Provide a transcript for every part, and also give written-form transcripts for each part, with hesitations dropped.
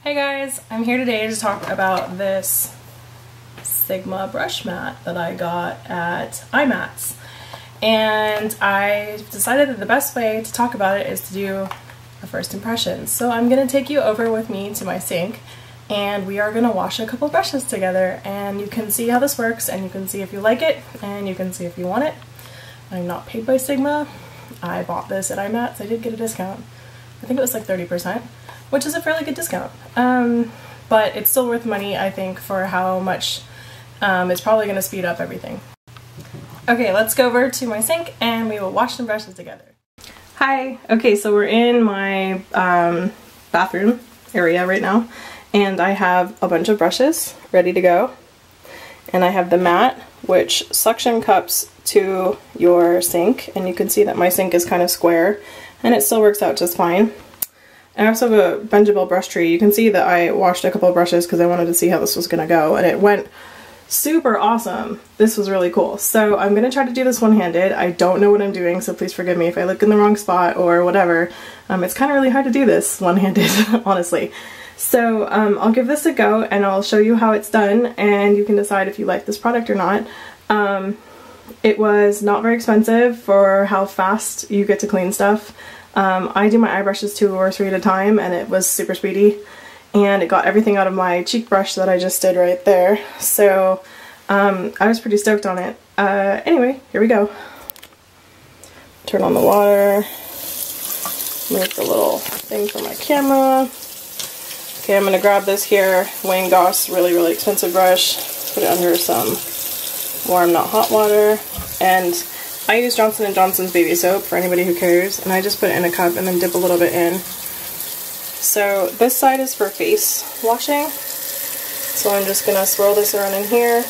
Hey guys, I'm here today to talk about this Sigma brush mat that I got at IMATS. And I decided that the best way to talk about it is to do a first impression. So I'm going to take you over with me to my sink and we are going to wash a couple brushes together, and you can see how this works and you can see if you like it and you can see if you want it. I'm not paid by Sigma. I bought this at IMATS. I did get a discount. I think it was like 30%, which is a fairly good discount. But it's still worth money, I think, for how much it's probably going to speed up everything. Okay, let's go over to my sink and we will wash some brushes together. Hi! Okay, so we're in my bathroom area right now, and I have a bunch of brushes ready to go. And I have the mat, which suction cups to your sink, and you can see that my sink is kind of square, and it still works out just fine. I also have a bendable brush tree. You can see that I washed a couple of brushes because I wanted to see how this was going to go, and it went super awesome. This was really cool. So I'm going to try to do this one-handed. I don't know what I'm doing, so please forgive me if I look in the wrong spot or whatever. It's kind of really hard to do this one-handed, honestly. So I'll give this a go and I'll show you how it's done, and you can decide if you like this product or not. It was not very expensive for how fast you get to clean stuff. I do my eye brushes 2 or 3 at a time, and it was super speedy, and it got everything out of my cheek brush that I just did right there. So I was pretty stoked on it. Anyway, here we go. Turn on the water, move the little thing for my camera. Okay, I'm gonna grab this here Wayne Goss really expensive brush, put it under some warm, not hot water, and I use Johnson & Johnson's baby soap for anybody who cares, and I just put it in a cup and then dip a little bit in. So this side is for face washing, so I'm just going to swirl this around in here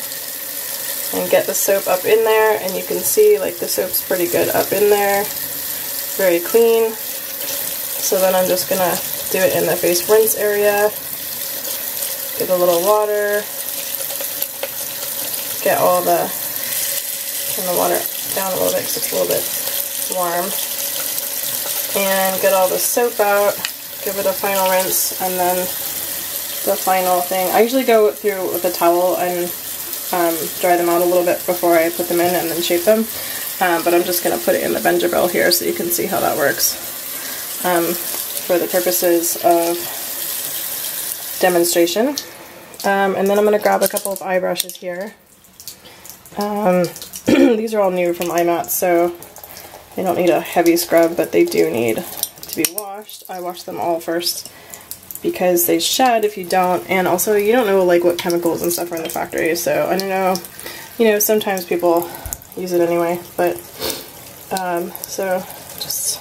and get the soap up in there, and you can see like the soap's pretty good up in there, very clean. So then I'm just going to do it in the face rinse area, give a little water, get all the, turn the water down a little bit because it's a little bit warm, and get all the soap out, give it a final rinse, and then the final thing. I usually go through with a towel and dry them out a little bit before I put them in and then shape them, but I'm just going to put it in the Benjabil here so you can see how that works for the purposes of demonstration. And then I'm going to grab a couple of eye brushes here. These are all new from IMATS, so they don't need a heavy scrub, but they do need to be washed. I wash them all first because they shed if you don't, and also you don't know like what chemicals and stuff are in the factory, so I don't know, you know, sometimes people use it anyway, but so just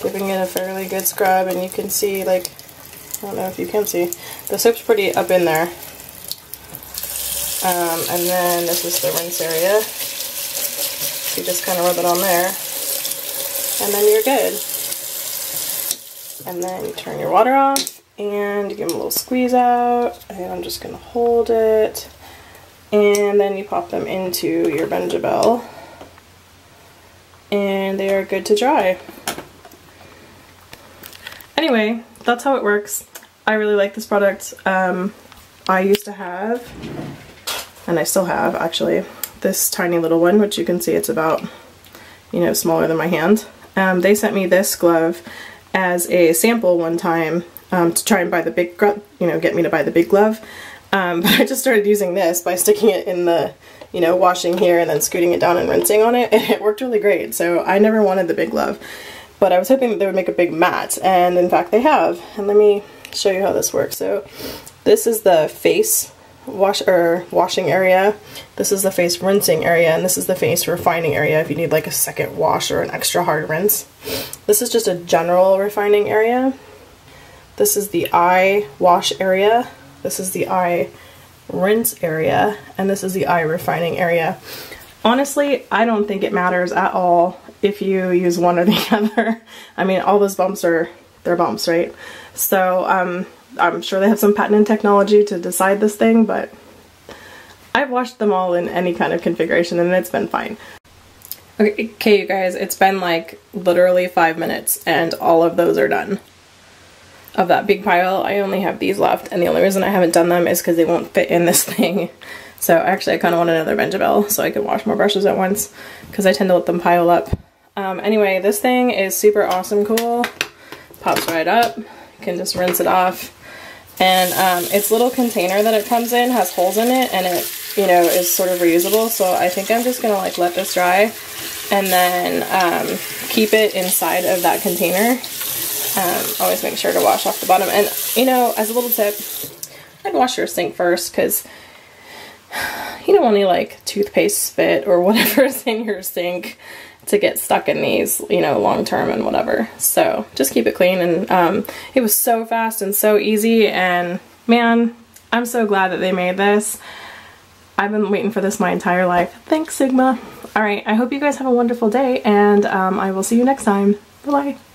giving it a fairly good scrub, and you can see, like, I don't know if you can see, the soap's pretty up in there. And then this is the rinse area. So you just kind of rub it on there, and then you're good. And then you turn your water off, and you give them a little squeeze out, and I'm just going to hold it, and then you pop them into your Benjabil, and they are good to dry. Anyway, that's how it works. I really like this product. I used to have, and I still have actually, this tiny little one, which you can see it's about, you know, smaller than my hand. They sent me this glove as a sample one time to try and buy the big, you know, get me to buy the big glove. But I just started using this by sticking it in the, you know, washing here and then scooting it down and rinsing on it, and it worked really great. So I never wanted the big glove, but I was hoping that they would make a big mat, and in fact they have. And let me show you how this works. So this is the face washing area, this is the face rinsing area, and this is the face refining area if you need like a second wash or an extra hard rinse. This is just a general refining area. This is the eye wash area, this is the eye rinse area, and this is the eye refining area. Honestly, I don't think it matters at all if you use one or the other. I mean, all those bumps are, they're bumps, right? So I'm sure they have some patented technology to decide this thing, but I've washed them all in any kind of configuration and it's been fine. Okay, you guys, it's been like literally 5 minutes and all of those are done. of that big pile. I only have these left, and the only reason I haven't done them is because they won't fit in this thing. So actually I kind of want another Vengeville so I can wash more brushes at once, because I tend to let them pile up. Anyway, this thing is super awesome cool. Pops right up. You can just rinse it off. And its little container that it comes in has holes in it, and it, you know, is sort of reusable. So I think I'm just gonna like let this dry and then keep it inside of that container. Always make sure to wash off the bottom. And, you know, as a little tip, I'd wash your sink first, because you don't want any like toothpaste spit or whatever's in your sink to get stuck in these, you know, long term and whatever. So just keep it clean. And it was so fast and so easy, and man, I'm so glad that they made this. I've been waiting for this my entire life. Thanks, Sigma. All right, I hope you guys have a wonderful day, and I will see you next time. Bye-bye.